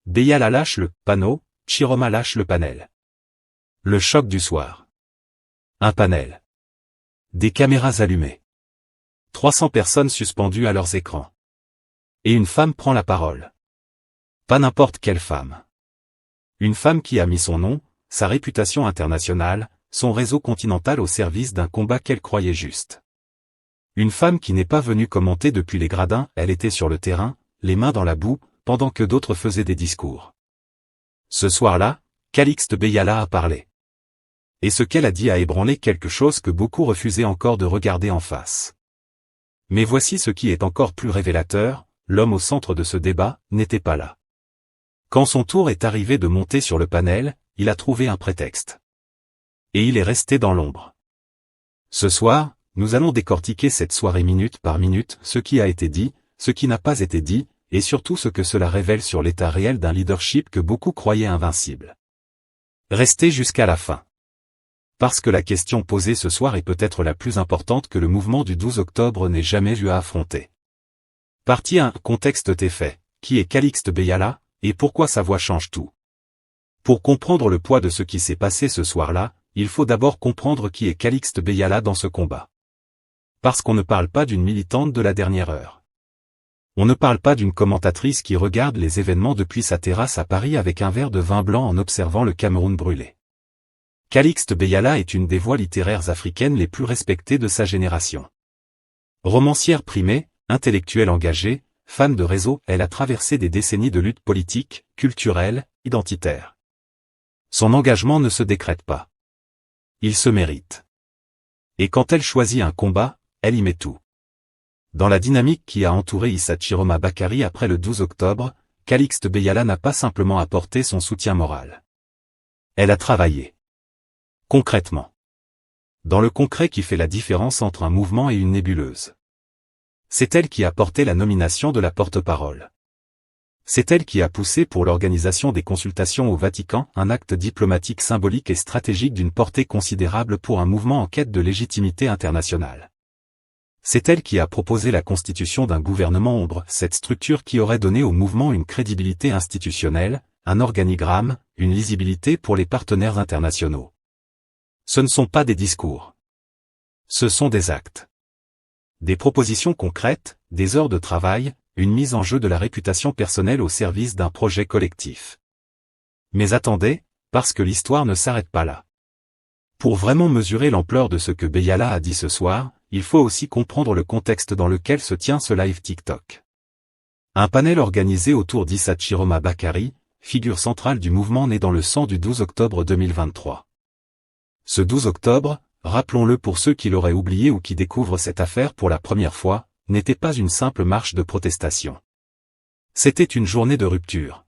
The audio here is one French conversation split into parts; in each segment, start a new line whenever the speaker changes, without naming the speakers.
Beyala lâche le panneau, Chiroma lâche le panel. Le choc du soir. Un panel. Des caméras allumées. 300 personnes suspendues à leurs écrans. Et une femme prend la parole. Pas n'importe quelle femme. Une femme qui a mis son nom, sa réputation internationale, son réseau continental au service d'un combat qu'elle croyait juste. Une femme qui n'est pas venue commenter depuis les gradins, elle était sur le terrain, les mains dans la boue, pendant que d'autres faisaient des discours. Ce soir-là, Calixte Beyala a parlé. Et ce qu'elle a dit a ébranlé quelque chose que beaucoup refusaient encore de regarder en face. Mais voici ce qui est encore plus révélateur, l'homme au centre de ce débat n'était pas là. Quand son tour est arrivé de monter sur le panel, il a trouvé un prétexte. Et il est resté dans l'ombre. Ce soir, nous allons décortiquer cette soirée minute par minute, ce qui a été dit, ce qui n'a pas été dit, et surtout ce que cela révèle sur l'état réel d'un leadership que beaucoup croyaient invincible. Restez jusqu'à la fin. Parce que la question posée ce soir est peut-être la plus importante que le mouvement du 12 octobre n'ait jamais eu à affronter. Partie 1. Contexte tes faits. Qui est Calixte Beyala, et pourquoi sa voix change tout? Pour comprendre le poids de ce qui s'est passé ce soir-là, il faut d'abord comprendre qui est Calixte Beyala dans ce combat. Parce qu'on ne parle pas d'une militante de la dernière heure. On ne parle pas d'une commentatrice qui regarde les événements depuis sa terrasse à Paris avec un verre de vin blanc en observant le Cameroun brûler. Calixte Beyala est une des voix littéraires africaines les plus respectées de sa génération. Romancière primée, intellectuelle engagée, fan de réseau, elle a traversé des décennies de lutte politique, culturelle, identitaire. Son engagement ne se décrète pas. Il se mérite. Et quand elle choisit un combat, elle y met tout. Dans la dynamique qui a entouré Issa Chiroma Bakary après le 12 octobre, Calixte Beyala n'a pas simplement apporté son soutien moral. Elle a travaillé. Concrètement. Dans le concret qui fait la différence entre un mouvement et une nébuleuse. C'est elle qui a porté la nomination de la porte-parole. C'est elle qui a poussé pour l'organisation des consultations au Vatican, un acte diplomatique symbolique et stratégique d'une portée considérable pour un mouvement en quête de légitimité internationale. C'est elle qui a proposé la constitution d'un gouvernement ombre, cette structure qui aurait donné au mouvement une crédibilité institutionnelle, un organigramme, une lisibilité pour les partenaires internationaux. Ce ne sont pas des discours. Ce sont des actes. Des propositions concrètes, des heures de travail, une mise en jeu de la réputation personnelle au service d'un projet collectif. Mais attendez, parce que l'histoire ne s'arrête pas là. Pour vraiment mesurer l'ampleur de ce que Beyala a dit ce soir, il faut aussi comprendre le contexte dans lequel se tient ce live TikTok. Un panel organisé autour d'Issa Chiroma Bakary, figure centrale du mouvement né dans le sang du 12 octobre 2023. Ce 12 octobre, rappelons-le pour ceux qui l'auraient oublié ou qui découvrent cette affaire pour la première fois, n'était pas une simple marche de protestation. C'était une journée de rupture.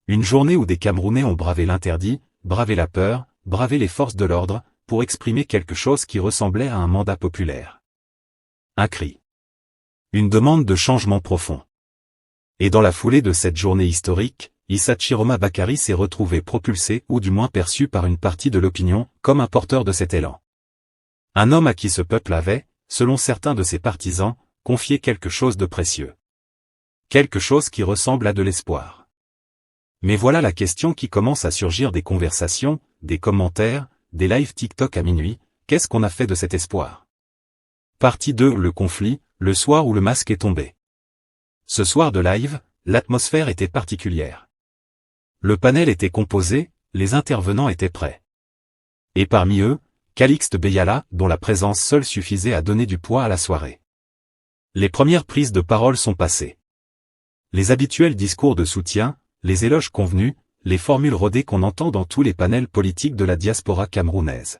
Une journée où des Camerounais ont bravé l'interdit, bravé la peur, bravé les forces de l'ordre, pour exprimer quelque chose qui ressemblait à un mandat populaire. Un cri. Une demande de changement profond. Et dans la foulée de cette journée historique, Issa Chiroma Bakary s'est retrouvé propulsé ou du moins perçu par une partie de l'opinion, comme un porteur de cet élan. Un homme à qui ce peuple avait, selon certains de ses partisans, confié quelque chose de précieux. Quelque chose qui ressemble à de l'espoir. Mais voilà la question qui commence à surgir des conversations, des commentaires, des lives TikTok à minuit, qu'est-ce qu'on a fait de cet espoir? Partie 2. Le conflit, le soir où le masque est tombé. Ce soir de live, l'atmosphère était particulière. Le panel était composé, les intervenants étaient prêts. Et parmi eux, Calixte Beyala, dont la présence seule suffisait à donner du poids à la soirée. Les premières prises de parole sont passées. Les habituels discours de soutien, les éloges convenus, les formules rodées qu'on entend dans tous les panels politiques de la diaspora camerounaise.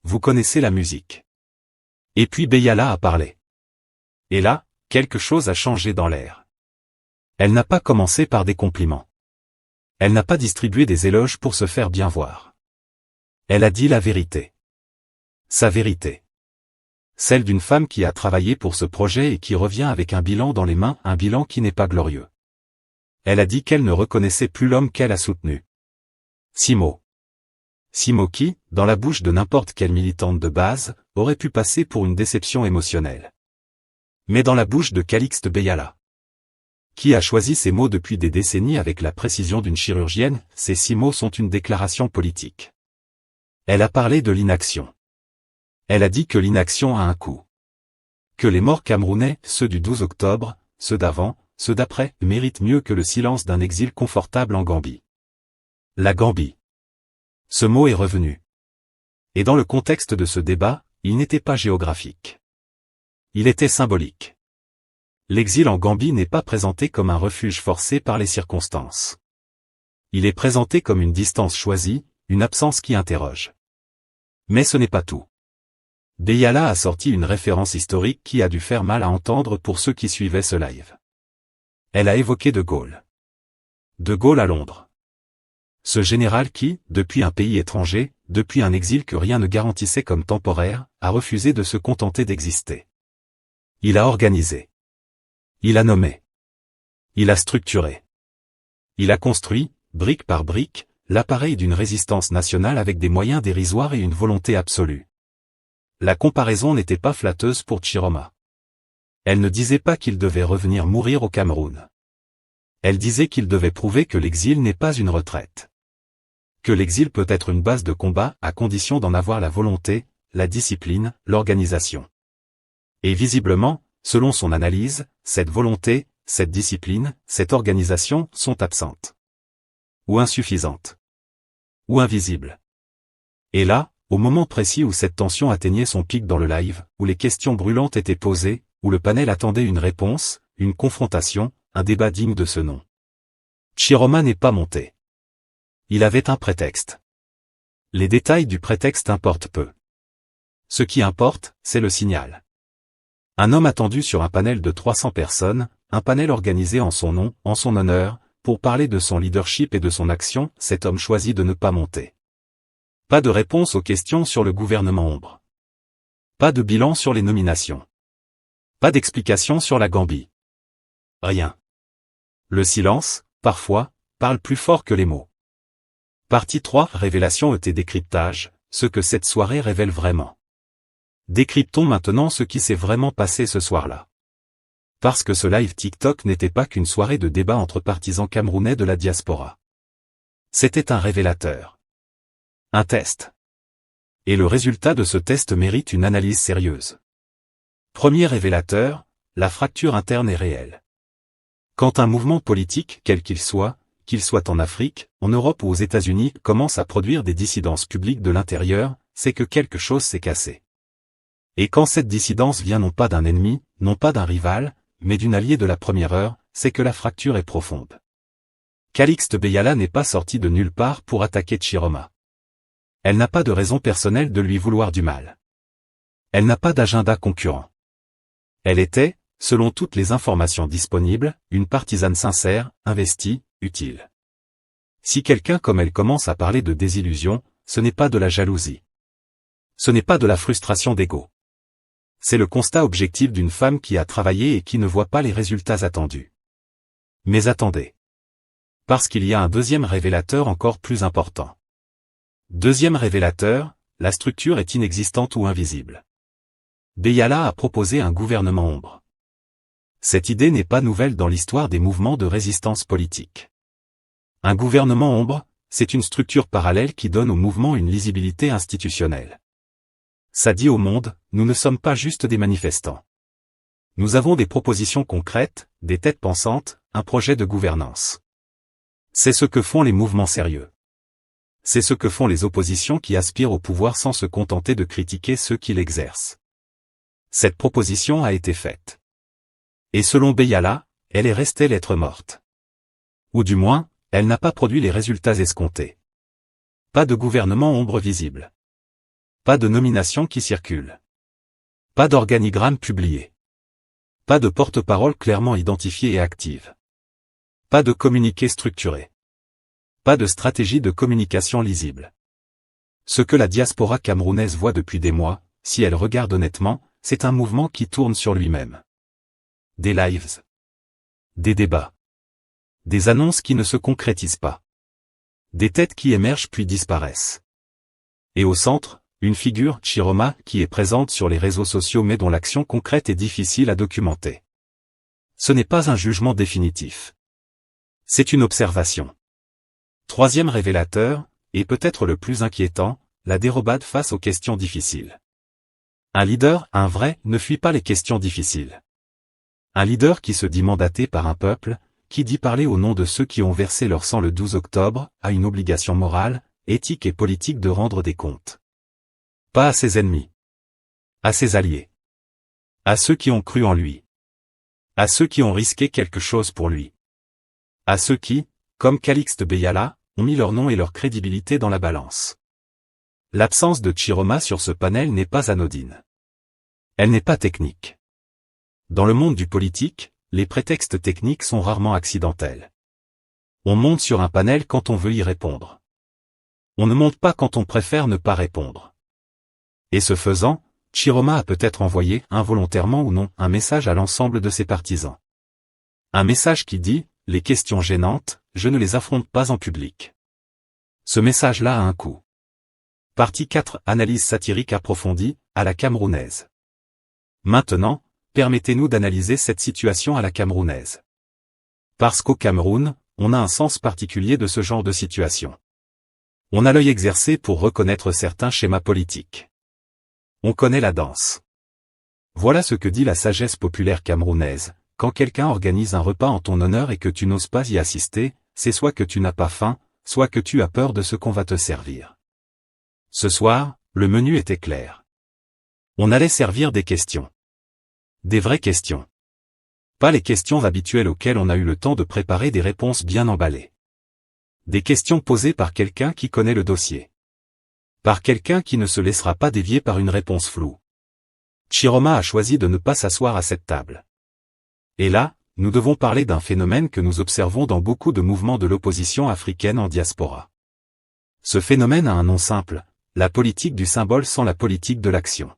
Vous connaissez la musique. Et puis Beyala a parlé. Et là, quelque chose a changé dans l'air. Elle n'a pas commencé par des compliments. Elle n'a pas distribué des éloges pour se faire bien voir. Elle a dit la vérité. Sa vérité. Celle d'une femme qui a travaillé pour ce projet et qui revient avec un bilan dans les mains, un bilan qui n'est pas glorieux. Elle a dit qu'elle ne reconnaissait plus l'homme qu'elle a soutenu. 6 mots. 6 mots qui, dans la bouche de n'importe quelle militante de base, auraient pu passer pour une déception émotionnelle. Mais dans la bouche de Calixte Beyala, Qui a choisi ces mots depuis des décennies avec la précision d'une chirurgienne? Ces 6 mots sont une déclaration politique. Elle a parlé de l'inaction. Elle a dit que l'inaction a un coût. Que les morts camerounais, ceux du 12 octobre, ceux d'avant, ceux d'après, méritent mieux que le silence d'un exil confortable en Gambie. La Gambie. Ce mot est revenu. Et dans le contexte de ce débat, il n'était pas géographique. Il était symbolique. L'exil en Gambie n'est pas présenté comme un refuge forcé par les circonstances. Il est présenté comme une distance choisie, une absence qui interroge. Mais ce n'est pas tout. Beyala a sorti une référence historique qui a dû faire mal à entendre pour ceux qui suivaient ce live. Elle a évoqué De Gaulle. De Gaulle à Londres. Ce général qui, depuis un pays étranger, depuis un exil que rien ne garantissait comme temporaire, a refusé de se contenter d'exister. Il a organisé. Il a nommé. Il a structuré. Il a construit, brique par brique, l'appareil d'une résistance nationale avec des moyens dérisoires et une volonté absolue. La comparaison n'était pas flatteuse pour Tchiroma. Elle ne disait pas qu'il devait revenir mourir au Cameroun. Elle disait qu'il devait prouver que l'exil n'est pas une retraite. Que l'exil peut être une base de combat à condition d'en avoir la volonté, la discipline, l'organisation. Et visiblement, selon son analyse, cette volonté, cette discipline, cette organisation sont absentes. Ou insuffisantes. Ou invisibles. Et là, au moment précis où cette tension atteignait son pic dans le live, où les questions brûlantes étaient posées, où le panel attendait une réponse, une confrontation, un débat digne de ce nom. Tchiroma n'est pas monté. Il avait un prétexte. Les détails du prétexte importent peu. Ce qui importe, c'est le signal. Un homme attendu sur un panel de 300 personnes, un panel organisé en son nom, en son honneur, pour parler de son leadership et de son action, cet homme choisit de ne pas monter. Pas de réponse aux questions sur le gouvernement ombre. Pas de bilan sur les nominations. Pas d'explication sur la Gambie. Rien. Le silence, parfois, parle plus fort que les mots. Partie 3, révélation et décryptage, ce que cette soirée révèle vraiment. Décryptons maintenant ce qui s'est vraiment passé ce soir-là. Parce que ce live TikTok n'était pas qu'une soirée de débat entre partisans camerounais de la diaspora. C'était un révélateur. Un test. Et le résultat de ce test mérite une analyse sérieuse. Premier révélateur, la fracture interne est réelle. Quand un mouvement politique, quel qu'il soit en Afrique, en Europe ou aux États-Unis, commence à produire des dissidences publiques de l'intérieur, c'est que quelque chose s'est cassé. Et quand cette dissidence vient non pas d'un ennemi, non pas d'un rival, mais d'une alliée de la première heure, c'est que la fracture est profonde. Calixte Beyala n'est pas sortie de nulle part pour attaquer Tchiroma. Elle n'a pas de raison personnelle de lui vouloir du mal. Elle n'a pas d'agenda concurrent. Elle était, selon toutes les informations disponibles, une partisane sincère, investie, utile. Si quelqu'un comme elle commence à parler de désillusion, ce n'est pas de la jalousie. Ce n'est pas de la frustration d'ego. C'est le constat objectif d'une femme qui a travaillé et qui ne voit pas les résultats attendus. Mais attendez. Parce qu'il y a un deuxième révélateur encore plus important. Deuxième révélateur, la structure est inexistante ou invisible. Beyala a proposé un gouvernement ombre. Cette idée n'est pas nouvelle dans l'histoire des mouvements de résistance politique. Un gouvernement ombre, c'est une structure parallèle qui donne au mouvement une lisibilité institutionnelle. Ça dit au monde, nous ne sommes pas juste des manifestants. Nous avons des propositions concrètes, des têtes pensantes, un projet de gouvernance. C'est ce que font les mouvements sérieux. C'est ce que font les oppositions qui aspirent au pouvoir sans se contenter de critiquer ceux qui l'exercent. Cette proposition a été faite. Et selon Beyala, elle est restée lettre morte. Ou du moins, elle n'a pas produit les résultats escomptés. Pas de gouvernement ombre visible. Pas de nomination qui circule. Pas d'organigramme publié. Pas de porte-parole clairement identifiée et active. Pas de communiqué structuré. Pas de stratégie de communication lisible. Ce que la diaspora camerounaise voit depuis des mois, si elle regarde honnêtement, c'est un mouvement qui tourne sur lui-même. Des lives. Des débats. Des annonces qui ne se concrétisent pas. Des têtes qui émergent puis disparaissent. Et au centre, une figure, Tchiroma, qui est présente sur les réseaux sociaux mais dont l'action concrète est difficile à documenter. Ce n'est pas un jugement définitif. C'est une observation. Troisième révélateur, et peut-être le plus inquiétant, la dérobade face aux questions difficiles. Un leader, un vrai, ne fuit pas les questions difficiles. Un leader qui se dit mandaté par un peuple, qui dit parler au nom de ceux qui ont versé leur sang le 12 octobre, a une obligation morale, éthique et politique de rendre des comptes. Pas à ses ennemis. À ses alliés. À ceux qui ont cru en lui. À ceux qui ont risqué quelque chose pour lui. À ceux qui, comme Calixte Beyala, ont mis leur nom et leur crédibilité dans la balance. L'absence de Chiroma sur ce panel n'est pas anodine. Elle n'est pas technique. Dans le monde du politique, les prétextes techniques sont rarement accidentels. On monte sur un panel quand on veut y répondre. On ne monte pas quand on préfère ne pas répondre. Et ce faisant, Chiroma a peut-être envoyé, involontairement ou non, un message à l'ensemble de ses partisans. Un message qui dit, les questions gênantes, je ne les affronte pas en public. Ce message-là a un coût. Partie 4, analyse satirique approfondie, à la camerounaise. Maintenant, permettez-nous d'analyser cette situation à la camerounaise. Parce qu'au Cameroun, on a un sens particulier de ce genre de situation. On a l'œil exercé pour reconnaître certains schémas politiques. On connaît la danse. Voilà ce que dit la sagesse populaire camerounaise: quand quelqu'un organise un repas en ton honneur et que tu n'oses pas y assister, c'est soit que tu n'as pas faim, soit que tu as peur de ce qu'on va te servir. Ce soir, le menu était clair. On allait servir des questions. Des vraies questions. Pas les questions habituelles auxquelles on a eu le temps de préparer des réponses bien emballées. Des questions posées par quelqu'un qui connaît le dossier. Par quelqu'un qui ne se laissera pas dévier par une réponse floue. Chiroma a choisi de ne pas s'asseoir à cette table. Et là, nous devons parler d'un phénomène que nous observons dans beaucoup de mouvements de l'opposition africaine en diaspora. Ce phénomène a un nom simple: la politique du symbole sans la politique de l'action.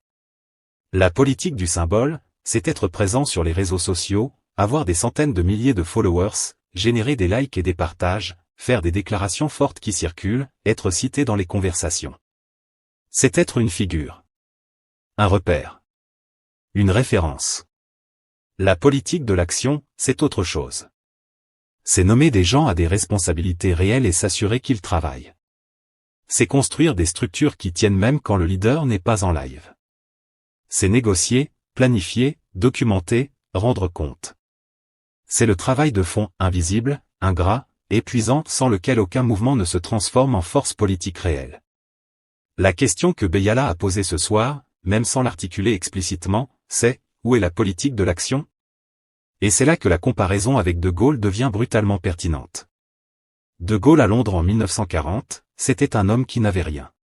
La politique du symbole, c'est être présent sur les réseaux sociaux, avoir des centaines de milliers de followers, générer des likes et des partages, faire des déclarations fortes qui circulent, être cité dans les conversations. C'est être une figure. Un repère. Une référence. La politique de l'action, c'est autre chose. C'est nommer des gens à des responsabilités réelles et s'assurer qu'ils travaillent. C'est construire des structures qui tiennent même quand le leader n'est pas en live. C'est négocier, planifier, documenter, rendre compte. C'est le travail de fond, invisible, ingrat, épuisant, sans lequel aucun mouvement ne se transforme en force politique réelle. La question que Beyala a posée ce soir, même sans l'articuler explicitement, c'est: où est la politique de l'action? Et c'est là que la comparaison avec De Gaulle devient brutalement pertinente. De Gaulle à Londres en 1940, c'était un homme qui n'avait rien.